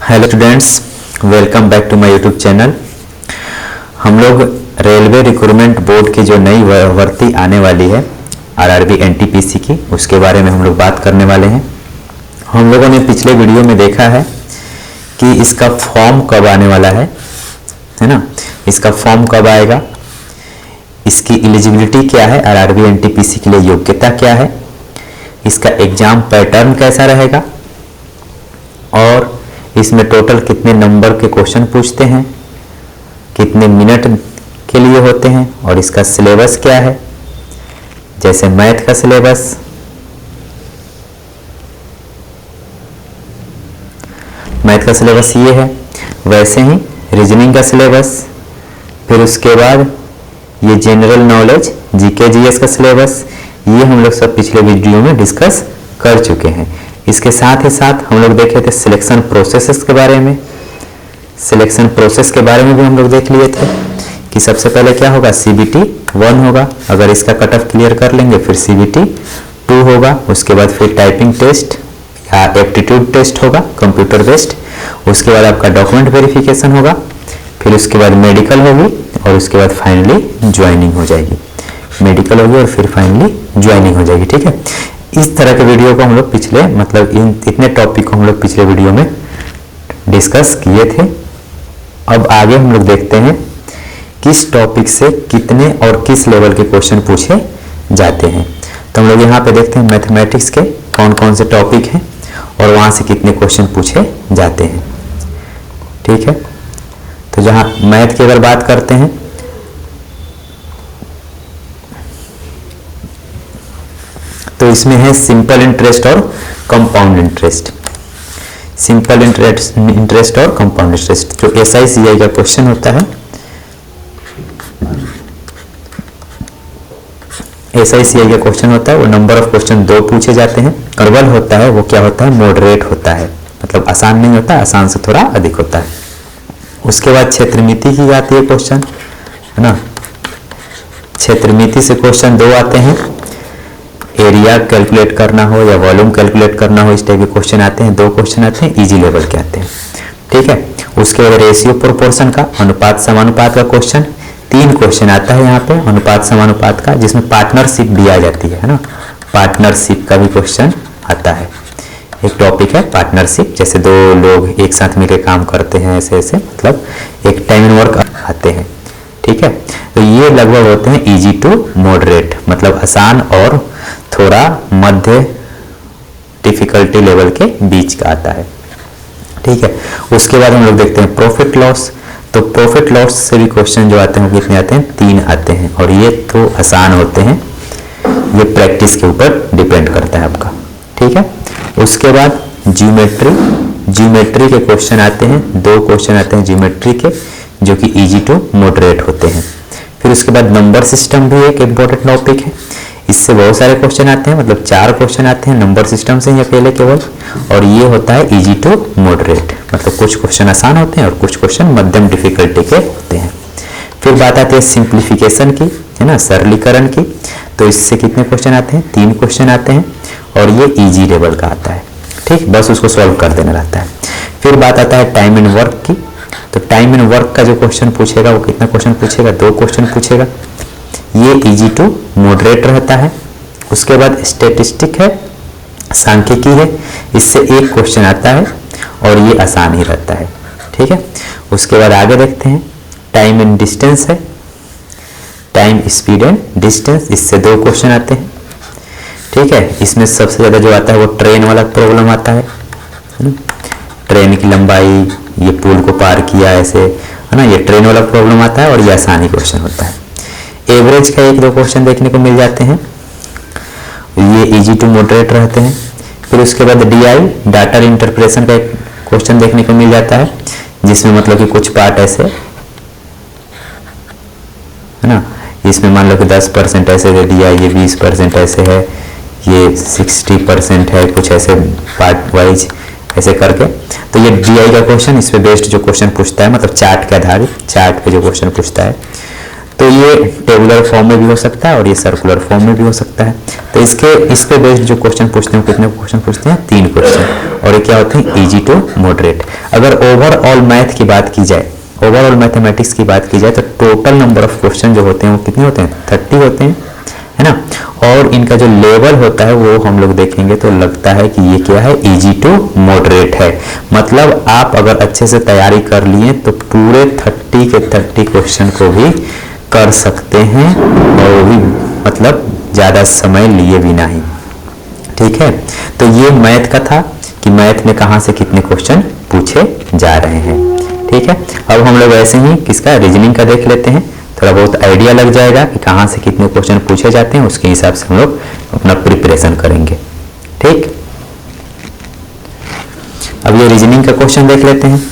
Hello students, welcome back to my YouTube channel. हम लोग railway recruitment board की जो नई भर्ती आने वाली है आरआरबी एनटीपीसी की, उसके बारे में हम लोग बात करने वाले हैं। हम लोगों ने पिछले वीडियो में देखा है कि इसका फॉर्म कब आने वाला है ना। इसका फॉर्म कब आएगा, इसकी एलिजिबिलिटी क्या है, आरआरबी एनटीपीसी के लिए योग्यता क्या है, इसका एग्जाम पैटर्न कैसा रहेगा और इसमें टोटल कितने नंबर के क्वेश्चन पूछते हैं, कितने मिनट के लिए होते हैं और इसका सिलेबस क्या है। जैसे मैथ का सिलेबस, ये है, वैसे ही रीजनिंग का सिलेबस, फिर उसके बाद ये जनरल नॉलेज जीके जीएस का सिलेबस, ये हम लोग सब पिछले वीडियो में डिस्कस कर चुके हैं। इसके साथ ही साथ हम लोग देखे थे सिलेक्शन प्रोसेस के बारे में। सिलेक्शन प्रोसेस के बारे में भी हम लोग देख लिए थे कि सबसे पहले क्या होगा, सीबीटी 1 होगा, अगर इसका कट ऑफ क्लियर कर लेंगे फिर सीबीटी 2 होगा, उसके बाद फिर टाइपिंग टेस्ट या एप्टीट्यूड टेस्ट होगा कंप्यूटर बेस्ड, उसके बाद आपका डॉक्यूमेंट वेरिफिकेशन होगा, फिर उसके बाद मेडिकल होगी और उसके बाद फाइनली ज्वाइनिंग हो जाएगी। मेडिकल होगी और फिर फाइनली ज्वाइनिंग हो जाएगी। ठीक है, इस तरह के वीडियो को हम लोग पिछले इतने टॉपिक को हम लोग पिछले वीडियो में डिस्कस किए थे। अब आगे हम लोग देखते हैं किस टॉपिक से कितने और किस लेवल के क्वेश्चन पूछे जाते हैं। तो हम लोग यहाँ पे देखते हैं मैथमेटिक्स के कौन कौन से टॉपिक हैं और वहाँ से कितने क्वेश्चन पूछे जाते हैं। ठीक है, तो जहाँ मैथ की अगर बात करते हैं तो इसमें है सिंपल इंटरेस्ट और कंपाउंड इंटरेस्ट। सिंपल इंटरेस्ट और कंपाउंड इंटरेस्ट जो एसआईसीआई का क्वेश्चन होता है, एसआईसीआई का क्वेश्चन होता है वो नंबर ऑफ क्वेश्चन 2 पूछे जाते हैं। प्रबल होता है वो क्या होता है, मॉडरेट होता है, मतलब आसान नहीं होता, आसान से थोड़ा अधिक होता है। उसके बाद क्षेत्रमिति की जाती है क्वेश्चन, है ना। क्षेत्रमिति से क्वेश्चन 2 आते हैं, एरिया कैलकुलेट करना हो या वॉल्यूम कैलकुलेट करना हो, इस टाइप के क्वेश्चन आते हैं। 2 क्वेश्चन आते हैं, इजी लेवल के आते हैं। ठीक है, उसके बाद रेशियो प्रोपोर्शन का, अनुपात समानुपात का क्वेश्चन 3 क्वेश्चन आता है यहाँ पे, अनुपात समानुपात का, जिसमें पार्टनरशिप भी आ जाती है ना। पार्टनरशिप का भी क्वेश्चन आता है। एक टॉपिक है पार्टनरशिप, जैसे 2 लोग एक साथ मिलकर काम करते हैं, ऐसे ऐसे मतलब एक टाइम एंड वर्क आते हैं। ठीक है, तो ये लगभग होते हैं इजी टू मॉडरेट, मतलब आसान और थोड़ा मध्य डिफिकल्टी लेवल के बीच का आता है। ठीक है, उसके बाद हम लोग देखते हैं प्रॉफिट लॉस। तो प्रॉफिट लॉस से भी क्वेश्चन जो आते हैं कितने आते हैं, 3 आते हैं और ये तो आसान होते हैं, ये प्रैक्टिस के ऊपर डिपेंड करता है आपका। ठीक है, उसके बाद ज्योमेट्री के क्वेश्चन आते हैं, 2 क्वेश्चन आते हैं ज्योमेट्री के जो कि इजी टू मॉडरेट होते हैं। फिर उसके बाद नंबर सिस्टम भी एक इम्पोर्टेंट टॉपिक है, इससे बहुत सारे क्वेश्चन आते हैं, मतलब 4 क्वेश्चन आते हैं नंबर सिस्टम से ही अकेले केवल, और ये होता है इजी टू मॉडरेट, मतलब कुछ क्वेश्चन आसान होते हैं और कुछ क्वेश्चन मध्यम डिफिकल्टी के होते हैं। फिर बात आती है सिंप्लीफिकेशन की, है ना, सरलीकरण की। तो इससे कितने क्वेश्चन आते हैं, 3 क्वेश्चन आते हैं और ये इजी लेवल का आता है। ठीक, बस उसको सॉल्व कर देना रहता है। फिर बात आता है टाइम एंड वर्क की। तो टाइम एंड वर्क का जो क्वेश्चन पूछेगा वो कितना क्वेश्चन पूछेगा, 2 क्वेश्चन पूछेगा, ये इजी टू मॉडरेट रहता है। उसके बाद स्टैटिस्टिक है, सांख्यिकी है, इससे 1 क्वेश्चन आता है और ये आसान ही रहता है। ठीक है, उसके बाद आगे देखते हैं टाइम एंड डिस्टेंस है, टाइम स्पीड एंड डिस्टेंस, इससे 2 क्वेश्चन आते हैं। ठीक है, इसमें सबसे ज़्यादा जो आता है वो ट्रेन वाला प्रॉब्लम आता है, ट्रेन की लंबाई, ये पुल को पार किया ऐसे, है ना, ये ट्रेन वाला प्रॉब्लम आता है और ये आसानी क्वेश्चन होता है। एवरेज का 1-2 क्वेश्चन देखने को मिल जाते हैं, ये इजी टू मॉडरेट रहते हैं। फिर उसके बाद डीआई डाटा इंटरप्रेशन का एक क्वेश्चन देखने को मिल जाता है, जिसमें मतलब कि कुछ पार्ट ऐसे, है ना, इसमें मान लो कि 10% ऐसे दे दिया, ये 20% ऐसे है, ये 60% है, कुछ ऐसे पार्ट वाइज ऐसे करके। तो ये डीआई का क्वेश्चन, इस पे बेस्ड जो क्वेश्चन पूछता है, मतलब चार्ट के आधारित, चार्ट पे जो क्वेश्चन पूछता है, तो ये टेबुलर फॉर्म में भी हो सकता है और ये सर्कुलर फॉर्म में भी हो सकता है। तो इस पे बेस्ड जो क्वेश्चन पूछते हैं, कितने क्वेश्चन पूछते हैं? 3 क्वेश्चन। और ये क्या होते हैं? Easy to moderate. अगर ओवरऑल मैथ की बात की जाए, ओवरऑल मैथमेटिक्स की बात की जाए, तो टोटल नंबर ऑफ क्वेश्चन जो होते हैं वो कितने होते हैं? 30 होते हैं, है ना। और इनका जो लेवल होता है वो हम लोग देखेंगे तो लगता है कि ये क्या है? इजी टू मॉडरेट है। मतलब आप अगर अच्छे से तैयारी कर लिए तो पूरे 30 के 30 क्वेश्चन को भी कर सकते हैं, और वो भी मतलब ज़्यादा समय लिए बिना ही। ठीक है, तो ये मैथ का था कि मैथ में कहाँ से कितने क्वेश्चन पूछे जा रहे हैं। ठीक है, अब हम लोग ऐसे ही किसका? रीजनिंग का देख लेते हैं, थोड़ा बहुत आइडिया लग जाएगा कि कहाँ से कितने क्वेश्चन पूछे जाते हैं, उसके हिसाब से हम लोग अपना प्रिपरेशन करेंगे। ठीक, अब ये रीजनिंग का क्वेश्चन देख लेते हैं।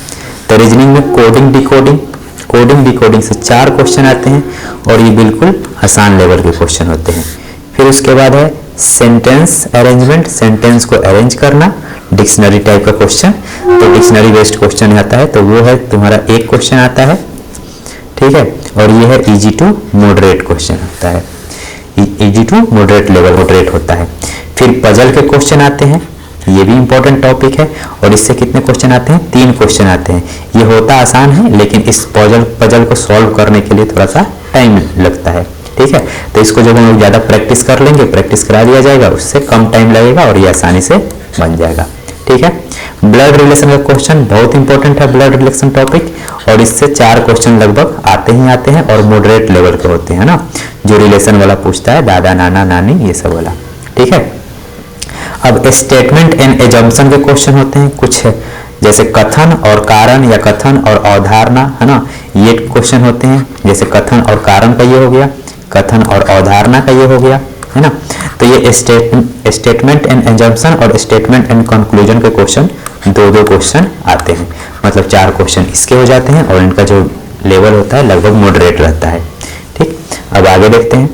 तो रीजनिंग में कोडिंग डिकोडिंग से 4 क्वेश्चन आते हैं और ये बिल्कुल आसान लेवल के क्वेश्चन होते हैं। फिर उसके बाद है सेंटेंस अरेंजमेंट, सेंटेंस को अरेंज करना, डिक्शनरी टाइप का क्वेश्चन। तो डिक्शनरी बेस्ड क्वेश्चन आता है, तो वो है तुम्हारा एक क्वेश्चन आता है। ठीक है, और ये है इजी टू मॉडरेट क्वेश्चन होता है, easy to moderate level moderate होता है। फिर पजल के क्वेश्चन आते हैं, ये भी इंपॉर्टेंट टॉपिक है, और इससे कितने क्वेश्चन आते हैं? 3 क्वेश्चन आते हैं। ये होता आसान है, लेकिन इस पजल को सॉल्व करने के लिए थोड़ा सा टाइम लगता है। ठीक है, तो इसको जब हम लोग ज़्यादा प्रैक्टिस कर लेंगे, प्रैक्टिस करा दिया जाएगा, उससे कम टाइम लगेगा और ये आसानी से बन जाएगा। ठीक है, ब्लड रिलेशन का क्वेश्चन बहुत इंपॉर्टेंट है, ब्लड रिलेशन टॉपिक, और इससे 4 क्वेश्चन लगभग आते ही आते हैं और मॉडरेट लेवल के होते हैं ना, जो रिलेशन वाला पूछता है, दादा नाना नानी ये सब वाला। ठीक है, अब स्टेटमेंट एंड एजम्पशन के क्वेश्चन होते हैं कुछ, जैसे कथन और कारण या कथन और अवधारणा, है ना, ये क्वेश्चन होते हैं। जैसे कथन और कारण का ये हो गया, कथन और अवधारणा का ये हो गया, है ना। तो ये स्टेटमेंट एंड एजम्पशन और स्टेटमेंट एंड कंक्लूजन के क्वेश्चन 2-2 क्वेश्चन आते हैं, मतलब 4 क्वेश्चन इसके हो जाते हैं, और इनका जो लेवल होता है लगभग मॉडरेट रहता है। ठीक, अब आगे देखते हैं।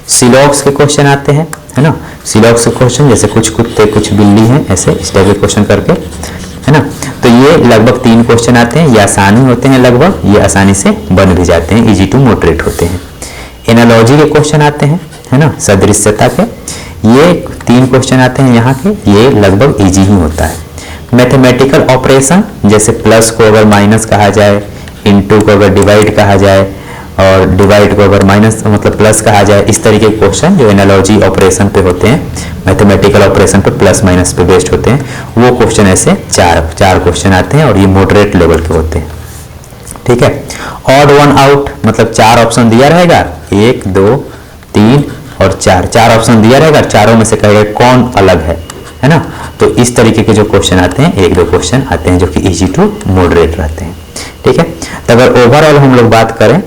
सिलॉक्स के क्वेश्चन आते हैं, है ना। सिलॉक्स के क्वेश्चन जैसे कुछ कुत्ते कुछ बिल्ली हैं, ऐसे इस टाइप के क्वेश्चन करके, है ना। तो ये लगभग 3 क्वेश्चन आते हैं, ये आसानी होते हैं लगभग, ये आसानी से बन भी जाते हैं, इजी टू मॉडरेट होते हैं। एनालॉजी के क्वेश्चन आते हैं, है ना, सदृश्यता के, ये 3 क्वेश्चन आते हैं यहाँ के, ये लगभग इजी ही होता है। मैथमेटिकल ऑपरेशन, जैसे प्लस को अगर माइनस कहा जाए, इनटू को अगर डिवाइड कहा जाए, और डिवाइड को अगर माइनस मतलब प्लस कहा जाए, इस तरीके के क्वेश्चन जो एनालॉजी ऑपरेशन पे होते हैं, मैथमेटिकल ऑपरेशन पे प्लस माइनस पे बेस्ड होते हैं, वो क्वेश्चन ऐसे 4 क्वेश्चन आते हैं और ये मॉडरेट लेवल के होते हैं। ठीक है, ऑड वन आउट, मतलब 4 ऑप्शन दिया रहेगा, 1 2 3 और 4 ऑप्शन दिया रहेगा, चारों में से कहेगा कौन अलग है ना। तो इस तरीके के जो क्वेश्चन आते हैं, 1-2 क्वेश्चन आते हैं जो कि इजी टू मॉडरेट रहते हैं। ठीक है, तो अगर ओवरऑल हम लोग बात करें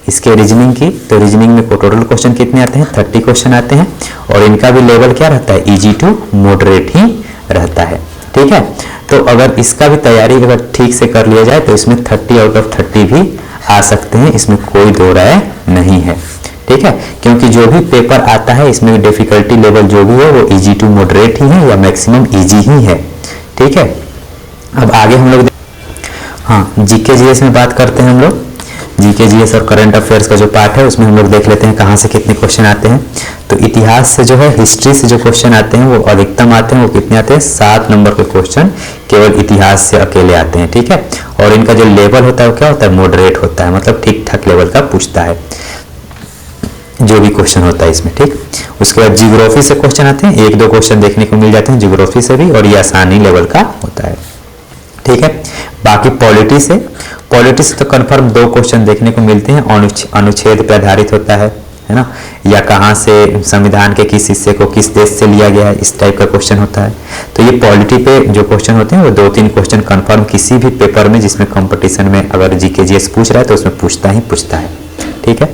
इसके रीजनिंग की, तो रीजनिंग में टोटल क्वेश्चन कितने आते हैं? 30 क्वेश्चन आते हैं, और इनका भी लेवल क्या रहता है? इजी टू मॉडरेट ही रहता है। ठीक है, तो अगर इसका भी तैयारी अगर ठीक से कर लिया जाए तो इसमें 30 आउट ऑफ 30 भी आ सकते हैं, इसमें कोई दो राय नहीं है। ठीक है, क्योंकि जो भी पेपर आता है इसमें डिफिकल्टी लेवल जो भी है वो इजी टू मॉडरेट ही है या मैक्सिमम इजी ही है। ठीक है, अब आगे हम लोग हाँ जीके जीएस में बात करते हैं हम लोग। जीके जीएस और करंट अफेयर्स का जो पार्ट है उसमें हम लोग देख लेते हैं कहाँ से कितने क्वेश्चन आते हैं। तो इतिहास से जो है, हिस्ट्री से जो क्वेश्चन आते हैं वो अधिकतम आते हैं। वो कितने आते हैं? 7 नंबर के क्वेश्चन केवल इतिहास से अकेले आते हैं। ठीक है, और इनका जो लेवल होता है वो क्या होता है? मॉडरेट होता है, मतलब ठीक ठाक लेवल का पूछता है जो भी क्वेश्चन होता है इसमें। ठीक, उसके बाद जियोग्राफी से क्वेश्चन आते हैं, 1-2 क्वेश्चन देखने को मिल जाते हैं जियोग्राफी से भी, और ये आसानी लेवल का होता है। ठीक है, बाकी पॉलिटी से तो कंफर्म 2 क्वेश्चन देखने को मिलते हैं। अनुच्छेद पे आधारित होता है ना, या कहाँ से संविधान के किस हिस्से को किस देश से लिया गया है, इस टाइप का क्वेश्चन होता है। तो ये पॉलिटी पे जो क्वेश्चन होते हैं वो 2-3 क्वेश्चन कंफर्म किसी भी पेपर में जिसमें कंपटीशन में अगर जीके जीएस पूछ रहा है तो उसमें पूछता है। ठीक है,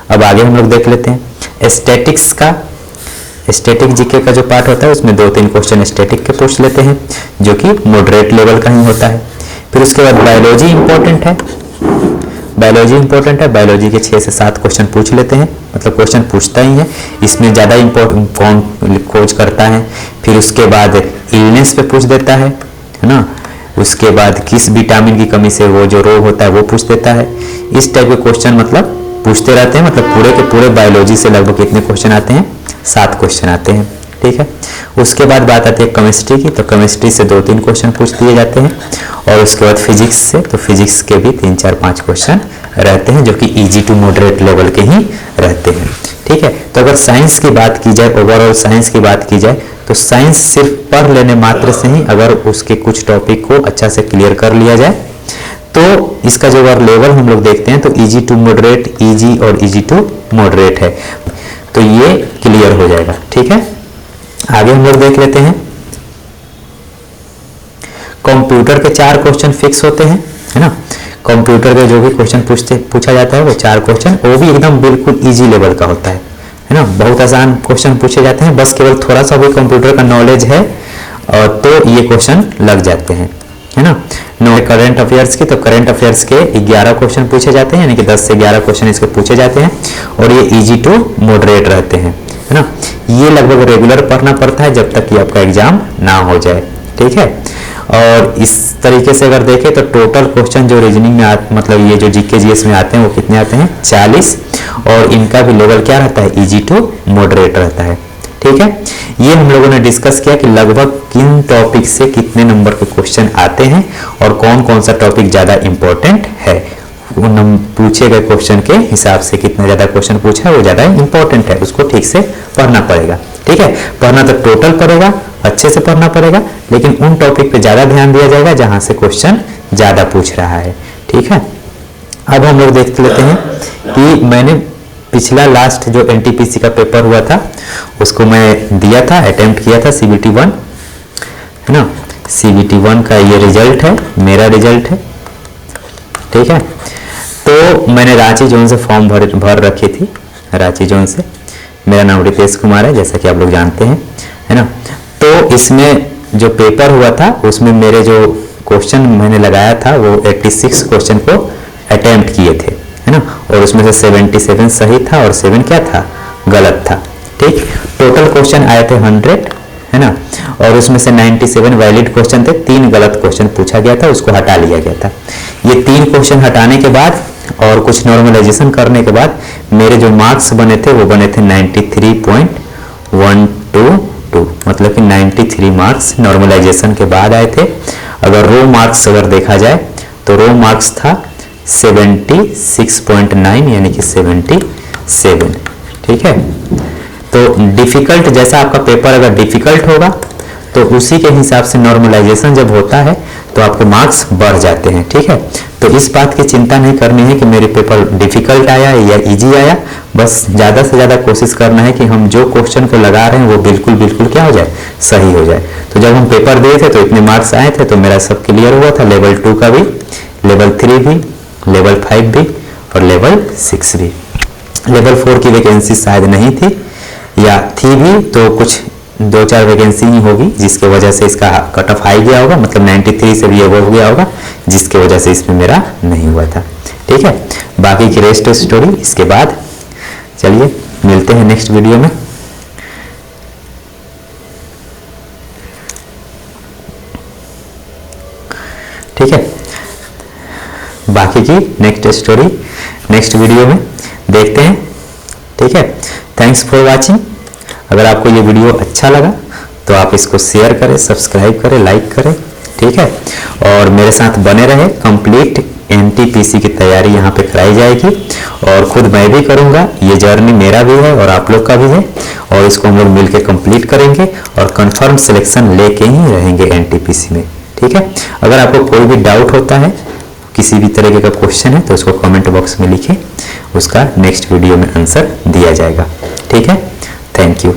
अब आगे हम लोग देख लेते हैं स्टैटिक्स का। स्टैटिक जीके का जो पार्ट होता है उसमें 2-3 क्वेश्चन स्टैटिक के पूछ लेते हैं जो कि मॉडरेट लेवल का ही होता है। फिर उसके बाद बायोलॉजी इंपॉर्टेंट है, बायोलॉजी के 6 से 7 क्वेश्चन पूछ लेते हैं, मतलब क्वेश्चन पूछता ही है। इसमें ज़्यादा इम्पोर्टेंट कौन खोज करता है। फिर उसके बाद इलनेस पे पूछ देता है ना, उसके बाद किस विटामिन की कमी से वो जो रोग होता है वो पूछ देता है। इस टाइप के क्वेश्चन मतलब पूछते रहते हैं। मतलब पूरे के पूरे बायोलॉजी से लगभग कितने क्वेश्चन आते हैं, 7 क्वेश्चन आते हैं, ठीक है। उसके बाद बात आती है केमिस्ट्री की, तो केमिस्ट्री से 2-3 क्वेश्चन पूछ दिए जाते हैं। और उसके बाद फिजिक्स से, तो फिजिक्स के भी 3-4-5 क्वेश्चन रहते हैं जो कि इजी टू मॉडरेट लेवल के ही रहते हैं, ठीक है। तो अगर साइंस की बात की जाए, ओवरऑल साइंस की बात की जाए, तो साइंस सिर्फ पढ़ लेने मात्र से ही अगर उसके कुछ टॉपिक को अच्छा से क्लियर कर लिया जाए तो इसका जो अगर लेवल हम लोग देखते हैं तो इजी टू मॉडरेट, इजी और इजी टू मॉडरेट है, तो ये क्लियर हो जाएगा, ठीक है। आगे हम लोग देख लेते हैं। कंप्यूटर के 4 क्वेश्चन फिक्स होते हैं, है ना। कंप्यूटर के जो भी क्वेश्चन पूछा जाता है वो 4 क्वेश्चन, वो भी एकदम बिल्कुल इजी लेवल का होता है ना। बहुत आसान क्वेश्चन पूछे जाते हैं, बस केवल थोड़ा सा भी कंप्यूटर का नॉलेज है और तो ये क्वेश्चन लग जाते हैं, है ना। करंट अफेयर्स की, तो करंट अफेयर्स के 11 क्वेश्चन पूछे जाते हैं, यानी कि 10 से 11 क्वेश्चन इसके पूछे जाते हैं और ये इजी टू मॉडरेट रहते हैं, है ना। ये लगभग रेगुलर पढ़ना पड़ता है जब तक कि आपका एग्जाम ना हो जाए, ठीक है। और इस तरीके से अगर देखें तो टोटल क्वेश्चन जो रीजनिंग में मतलब ये जो जीके जीएस में आते हैं वो कितने आते हैं, 40, और इनका भी लेवल क्या रहता है, इजी टू मॉडरेट रहता है, ठीक है। ये हम लोगों ने डिस्कस किया कि लगभग किन टॉपिक से कितने नंबर के क्वेश्चन आते हैं और कौन कौन सा टॉपिक ज़्यादा इंपॉर्टेंट है। पूछे गए क्वेश्चन के हिसाब से कितना ज़्यादा क्वेश्चन पूछा है वो ज़्यादा इंपॉर्टेंट है, उसको ठीक से पढ़ना पड़ेगा, ठीक है। पढ़ना तो टोटल पड़ेगा, अच्छे से पढ़ना पड़ेगा, लेकिन उन टॉपिक पे ज़्यादा ध्यान दिया जाएगा जहाँ से क्वेश्चन ज़्यादा पूछ रहा है, ठीक है। अब हम लोग देख लेते हैं कि मैंने पिछला लास्ट जो एनटीपीसी का पेपर हुआ था उसको मैं दिया था, अटेम्प्ट किया था, CBT 1, है ना। CBT 1 का ये रिजल्ट है, मेरा रिजल्ट है, ठीक है। तो मैंने रांची जोन से फॉर्म भर रखी थी, रांची जोन से। मेरा नाम रितेश कुमार है, जैसा कि आप लोग जानते हैं, है ना। तो इसमें जो पेपर हुआ था उसमें मेरे जो क्वेश्चन मैंने लगाया था वो 86 क्वेश्चन को अटेम्प्ट किए थे, है ना। और उसमें से 77 सही था और 7 क्या था, गलत था, ठीक। टोटल क्वेश्चन आए थे 100, है ना। और उसमें से 97 वैलिड क्वेश्चन थे, 3 गलत क्वेश्चन पूछा गया था, उसको हटा लिया गया था। ये 3 क्वेश्चन हटाने के बाद और कुछ नॉर्मलाइजेशन करने के बाद मेरे जो मार्क्स बने थे वो बने थे 93.122, मतलब कि 93 मार्क्स नॉर्मलाइजेशन के बाद आए थे। अगर रो मार्क्स अगर देखा जाए तो रो मार्क्स था 76.9 यानी कि 77, ठीक है। तो डिफिकल्ट, जैसा आपका पेपर अगर डिफिकल्ट होगा तो उसी के हिसाब से नॉर्मलाइजेशन जब होता है तो आपके मार्क्स बढ़ जाते हैं, ठीक है। तो इस बात की चिंता नहीं करनी है कि मेरे पेपर डिफिकल्ट आया या इजी आया, बस ज़्यादा से ज़्यादा कोशिश करना है कि हम जो क्वेश्चन को लगा रहे हैं वो बिल्कुल बिल्कुल क्या हो जाए, सही हो जाए। तो जब हम पेपर दिए थे तो इतने मार्क्स आए थे तो मेरा सब क्लियर हुआ था, लेवल 2 का भी, लेवल 3 भी, लेवल 5 भी और लेवल 6 भी। लेवल 4 की वैकेंसी शायद नहीं थी या थी भी तो कुछ 2-4 वैकेंसी ही होगी जिसके वजह से इसका कट ऑफ हाई गया होगा, मतलब 93 से भी अबव गया होगा, जिसके वजह से इसमें मेरा नहीं हुआ था, ठीक है। बाकी की रेस्ट स्टोरी इसके बाद। चलिए मिलते हैं नेक्स्ट वीडियो में। ठीक है, बाकी की नेक्स्ट स्टोरी नेक्स्ट वीडियो में देखते हैं, ठीक है। Thanks for watching. अगर आपको ये वीडियो अच्छा लगा तो आप इसको शेयर करें, सब्सक्राइब करें, लाइक करें, ठीक है। और मेरे साथ बने रहे। कंप्लीट एनटीपीसी की तैयारी यहाँ पे कराई जाएगी और खुद मैं भी करूँगा। ये जर्नी मेरा भी है और आप लोग का भी है और इसको हम लोग मिलकर कंप्लीट करेंगे और कंफर्म सिलेक्शन लेके ही रहेंगे एनटीपीसी में, ठीक है। अगर आपको कोई भी डाउट होता है, किसी भी तरीके का क्वेश्चन है तो उसको कमेंट बॉक्स में लिखें, उसका नेक्स्ट वीडियो में आंसर दिया जाएगा, ठीक है। Thank you.